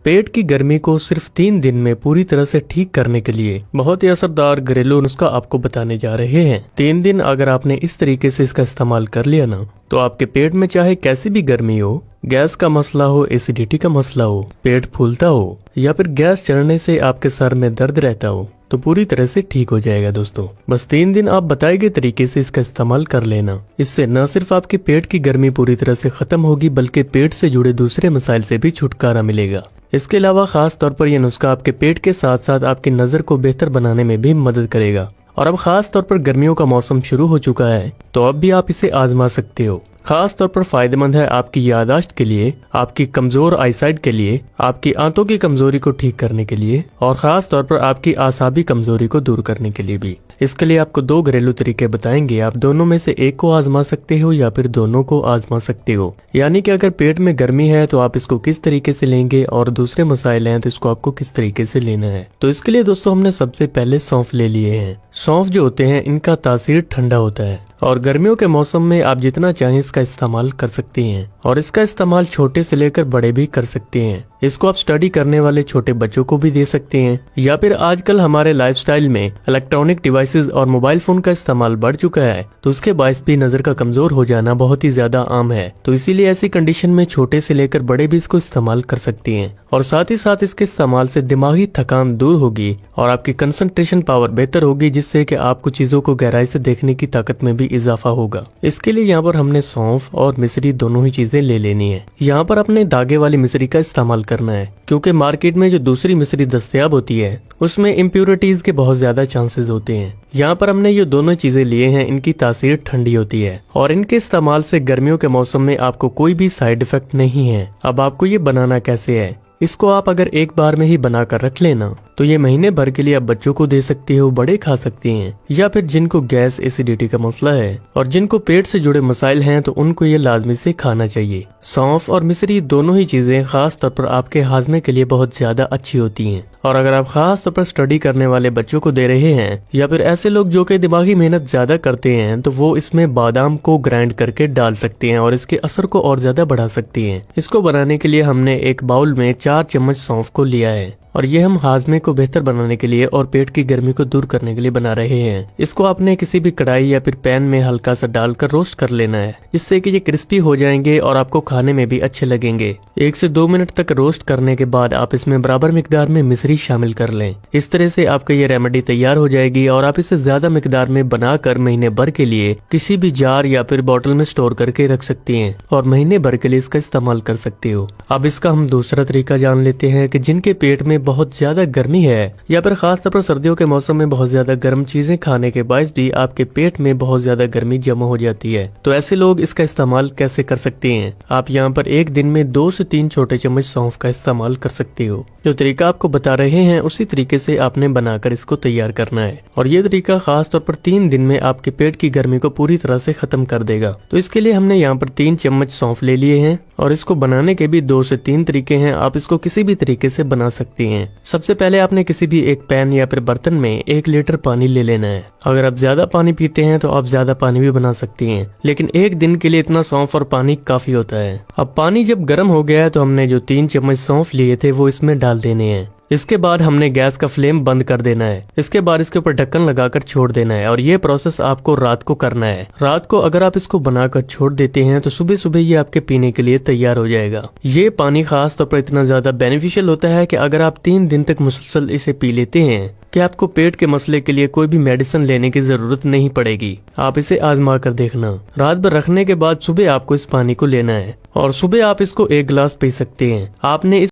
पेट की गर्मी को सिर्फ 3 दिन में पूरी तरह से ठीक करने के लिए बहुत ही असरदार घरेलू नुस्खा आपको बताने जा रहे हैं। 3 दिन अगर आपने इस तरीके से इसका इस्तेमाल कर लिया ना, तो आपके पेट में चाहे कैसी भी गर्मी हो, गैस का मसला हो, एसिडिटी का मसला हो, पेट फूलता हो या फिर गैस चढ़ने से आपके सर में दर्द रहता हो, तो पूरी तरह से ठीक हो जाएगा दोस्तों। बस 3 दिन आप बताए गए तरीके से इसका इस्तेमाल कर लेना। इससे न सिर्फ आपके पेट की गर्मी पूरी तरह से खत्म होगी, बल्कि पेट से जुड़े दूसरे मसाइल से भी छुटकारा मिलेगा। इसके अलावा खास तौर पर यह नुस्खा आपके पेट के साथ साथ आपकी नजर को बेहतर बनाने में भी मदद करेगा। और अब खास तौर पर गर्मियों का मौसम शुरू हो चुका है, तो अब भी आप इसे आजमा सकते हो। खास तौर पर फायदेमंद है आपकी याददाश्त के लिए, आपकी कमजोर आईसाइट के लिए, आपकी आंतों की कमजोरी को ठीक करने के लिए और खास तौर पर आपकी आसाबी कमजोरी को दूर करने के लिए भी। इसके लिए आपको 2 घरेलू तरीके बताएंगे। आप दोनों में से एक को आजमा सकते हो या फिर दोनों को आजमा सकते हो। यानी कि अगर पेट में गर्मी है तो आप इसको किस तरीके से लेंगे और दूसरे मसाइल हैं तो इसको आपको किस तरीके से लेना है। तो इसके लिए दोस्तों हमने सबसे पहले सौंफ ले लिए हैं। सौंफ जो होते हैं इनका तासीर ठंडा होता है और गर्मियों के मौसम में आप जितना चाहें इसका इस्तेमाल कर सकते हैं और इसका इस्तेमाल छोटे से लेकर बड़े भी कर सकते हैं। इसको आप स्टडी करने वाले छोटे बच्चों को भी दे सकते हैं या फिर आजकल हमारे लाइफस्टाइल में इलेक्ट्रॉनिक डिवाइसेस और मोबाइल फोन का इस्तेमाल बढ़ चुका है, तो उसके बायस भी नजर का कमजोर हो जाना बहुत ही ज्यादा आम है। तो इसीलिए ऐसी कंडीशन में छोटे से लेकर बड़े भी इसको इस्तेमाल कर सकते हैं और साथ ही साथ इसके इस्तेमाल से दिमागी थकान दूर होगी और आपकी कंसंट्रेशन पावर बेहतर होगी, जिससे कि आपको चीजों को गहराई से देखने की ताकत में भी इजाफा होगा। इसके लिए यहाँ पर हमने सौंफ और मिश्री दोनों ही चीजें ले लेनी है। यहाँ पर अपने धागे वाली मिश्री का इस्तेमाल करना है, क्योंकि मार्केट में जो दूसरी मिश्री दस्तयाब होती है उसमें इम्प्योरिटीज के बहुत ज्यादा चांसेस होते हैं। यहाँ पर हमने ये दोनों चीजें लिए हैं, इनकी तासीर ठंडी होती है और इनके इस्तेमाल से गर्मियों के मौसम में आपको कोई भी साइड इफेक्ट नहीं है। अब आपको ये बनाना कैसे है, इसको आप अगर एक बार में ही बनाकर रख लेना तो ये महीने भर के लिए आप बच्चों को दे सकते हो, बड़े खा सकते हैं या फिर जिनको गैस एसिडिटी का मसला है और जिनको पेट से जुड़े मसाइल हैं तो उनको ये लाजमी से खाना चाहिए। सौंफ और मिश्री दोनों ही चीजें खास तौर पर आपके हाजमे के लिए बहुत ज्यादा अच्छी होती हैं और अगर आप खास तौर पर स्टडी करने वाले बच्चों को दे रहे हैं या फिर ऐसे लोग जो कि दिमागी मेहनत ज्यादा करते हैं, तो वो इसमें बादाम को ग्राइंड करके डाल सकते हैं और इसके असर को और ज्यादा बढ़ा सकती हैं। इसको बनाने के लिए हमने एक बाउल में 4 चम्मच सौंफ को लिया है और ये हम हाजमे को बेहतर बनाने के लिए और पेट की गर्मी को दूर करने के लिए बना रहे हैं। इसको आपने किसी भी कढ़ाई या फिर पैन में हल्का सा डालकर रोस्ट कर लेना है, जिससे कि ये क्रिस्पी हो जाएंगे और आपको खाने में भी अच्छे लगेंगे। 1 से 2 मिनट तक रोस्ट करने के बाद आप इसमें बराबर मिकदार में मिश्री शामिल कर लें। इस तरह से आपका ये रेमेडी तैयार हो जाएगी और आप इसे ज्यादा मिकदार में बनाकर महीने भर के लिए किसी भी जार या फिर बोतल में स्टोर करके रख सकते हैं और महीने भर के लिए इसका इस्तेमाल कर सकते हो। अब इसका हम दूसरा तरीका जान लेते हैं कि जिनके पेट में बहुत ज्यादा गर्मी है या फिर खास तौर पर सर्दियों के मौसम में बहुत ज्यादा गर्म चीजें खाने के बायस भी आपके पेट में बहुत ज्यादा गर्मी जमा हो जाती है, तो ऐसे लोग इसका इस्तेमाल कैसे कर सकते हैं। आप यहाँ पर एक दिन में 2 से 3 छोटे चम्मच सौंफ का इस्तेमाल कर सकते हो। जो तरीका आपको बता रहे हैं उसी तरीके से आपने बनाकर इसको तैयार करना है और ये तरीका खास तौर पर 3 दिन में आपके पेट की गर्मी को पूरी तरह से खत्म कर देगा। तो इसके लिए हमने यहाँ पर 3 चम्मच सौंफ ले लिए हैं और इसको बनाने के भी 2 से 3 तरीके हैं। आप इसको किसी भी तरीके से बना सकते हैं। सबसे पहले आपने किसी भी एक पैन या फिर बर्तन में 1 लीटर पानी ले लेना है। अगर आप ज्यादा पानी पीते हैं तो आप ज्यादा पानी भी बना सकते हैं, लेकिन एक दिन के लिए इतना सौंफ और पानी काफी होता है। अब पानी जब गर्म हो गया है तो हमने जो 3 चम्मच सौंफ लिए थे वो इसमें डाल देने हैं। इसके बाद हमने गैस का फ्लेम बंद कर देना है। इसके बाद इसके ऊपर ढक्कन लगाकर छोड़ देना है और ये प्रोसेस आपको रात को करना है। रात को अगर आप इसको बनाकर छोड़ देते हैं तो सुबह सुबह ये आपके पीने के लिए तैयार हो जाएगा। ये पानी खास तौर पर इतना ज्यादा बेनिफिशियल होता है कि अगर आप 3 दिन तक मुसलसल इसे पी लेते हैं कि आपको पेट के मसले के लिए कोई भी मेडिसिन लेने की जरूरत नहीं पड़ेगी। आप इसे आजमा कर देखना। रात भर रखने के बाद सुबह आपको इस पानी को लेना है और सुबह आप इसको 1 गिलास पी सकते हैं। आपने